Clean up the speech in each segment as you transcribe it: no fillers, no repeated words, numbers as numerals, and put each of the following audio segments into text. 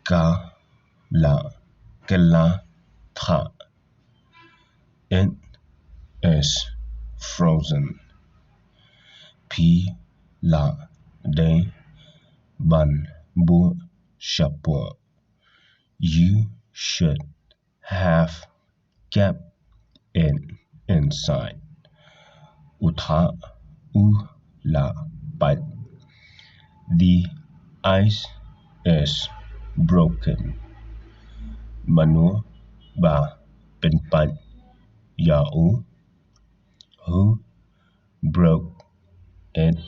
ka la kela tha. It is frozen. Pi la de ban bu shapo. You should have kept it inside. Utha u la pat. The ice is broken. Manu ba penpat yau. Who broke it?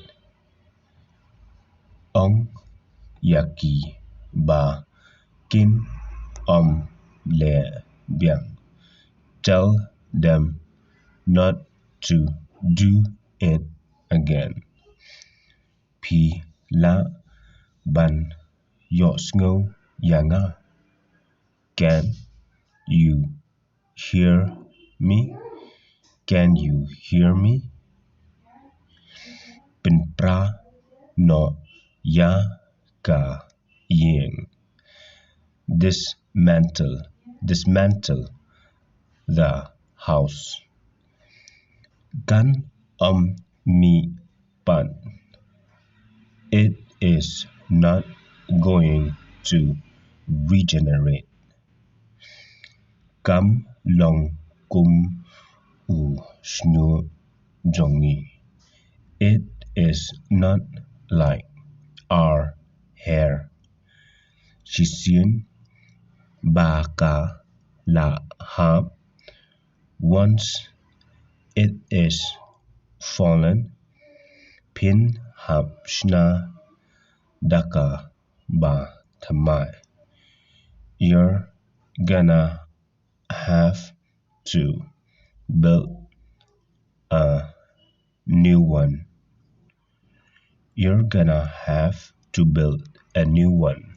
Ông yaki ba kim le biang. Tell them not to do it again. Pi la ban yosngo yana. Can you hear me? Can you hear me? Pinpra no ya ka yin. Dismantle the house. Gan mi pan. It is not going to regenerate. Kam long kum u shnu jongi. It is not like our hair. Shishin ba ka la hab. Once it is fallen, pin hab shna daka ba tamai. You're gonna have to build a new one. You're gonna have to build a new one.